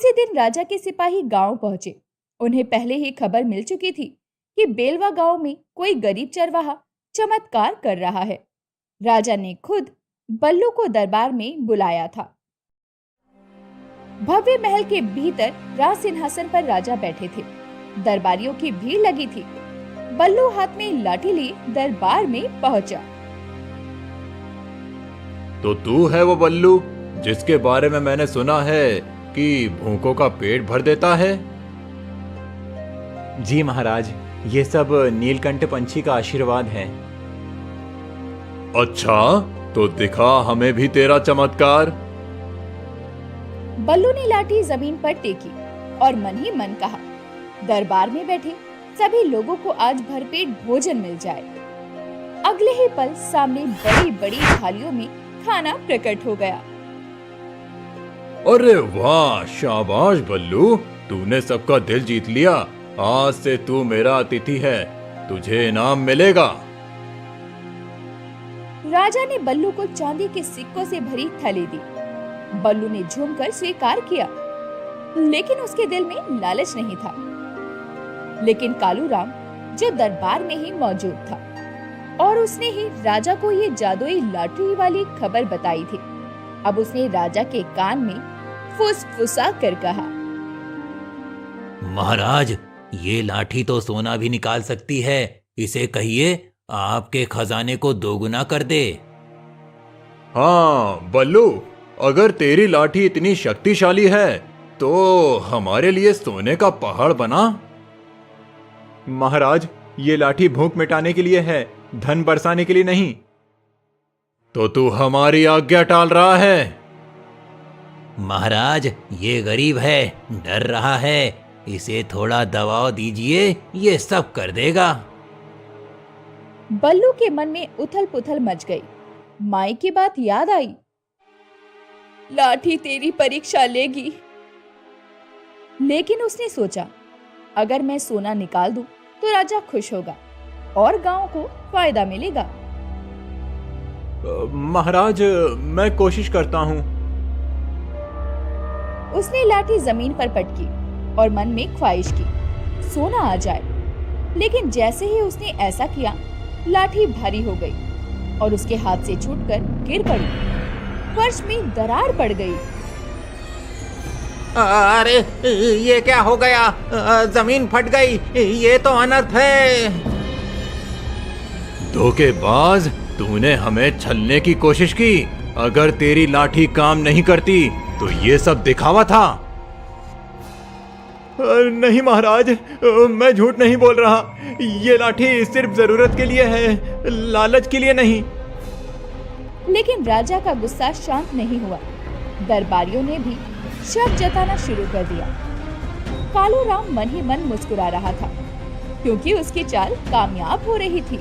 उसी दिन राजा के सिपाही गांव पहुंचे। उन्हें पहले ही खबर मिल चुकी थी कि बेलवा गांव में कोई गरीब चरवाहा चमत्कार कर रहा है। राजा ने खुद बल्लू को दरबार में बुलाया था। भव्य महल के भीतर राज सिंहासन पर राजा बैठे थे। दरबारियों की भीड़ लगी थी। बल्लू हाथ में लाठी लिए दरबार में पहुंचा। तो तू है वो बल्लू जिसके बारे में मैंने सुना है कि भूखों का पेट भर देता है? जी महाराज, ये सब नीलकंठ पंछी का आशीर्वाद है। अच्छा, तो दिखा हमें भी तेरा चमत्कार। बल्लू ने लाठी जमीन पर टेकी और मन ही मन कहा, दरबार में बैठे सभी लोगों को आज भरपेट भोजन मिल जाए। अगले ही पल सामने बड़ी बड़ी थालियों में खाना प्रकट हो गया। अरे वाह, शाबाश बल्लू, तूने सबका दिल जीत लिया। आज से तू मेरा अतिथि है, तुझे इनाम मिलेगा। राजा ने बल्लू को चांदी के सिक्कों से भरी थैली दी। बल्लू ने झूमकर स्वीकार किया, लेकिन उसके दिल में लालच नहीं था। लेकिन कालूराम, जो दरबार में ही मौजूद था, और उसने ही राजा को ये जादुई लाठी वाली खबर बताई थी, अब उसने राजा के कान में फुसफुसा कर कहा, महाराज, ये लाठी तो सोना भी निकाल सकती है। इसे कहिए आपके खजाने को दोगुना कर दे। हाँ बल्लू, अगर तेरी लाठी इतनी शक्तिशाली है तो हमारे लिए सोने का पहाड़ बना। महाराज, ये लाठी भूख मिटाने के लिए है, धन बरसाने के लिए नहीं। तो तू हमारी आज्ञा टाल रहा है? महाराज, ये गरीब है, डर रहा है, इसे थोड़ा दबाव दीजिए, ये सब कर देगा। बल्लू के मन में उथल पुथल मच गई। माई की बात याद आई। लाठी तेरी परीक्षा लेगी। लेकिन उसने सोचा, अगर मैं सोना निकाल दूं तो राजा खुश होगा और गांव को फायदा मिलेगा। महाराज, मैं कोशिश करता हूँ। उसने लाठी जमीन पर पटकी और मन में ख्वाहिश की, सोना आ जाए। लेकिन जैसे ही उसने ऐसा किया, लाठी भारी हो गई और उसके हाथ से छूटकर गिर पड़ी। फर्श में दरार पड़ गई। अरे ये क्या हो गया? जमीन फट गई, ये तो अनर्थ है। धोखेबाज, तूने हमें छलने की कोशिश की। अगर तेरी लाठी काम नहीं करती तो ये सब दिखावा था। नहीं महाराज, मैं झूठ नहीं बोल रहा। ये लाठी सिर्फ जरूरत के लिए है, लालच के लिए नहीं। लेकिन राजा का गुस्सा शांत नहीं हुआ। दरबारियों ने भी शक जताना शुरू कर दिया। कालूराम मन ही मन मुस्कुरा रहा था, क्योंकि उसकी चाल कामयाब हो रही थी।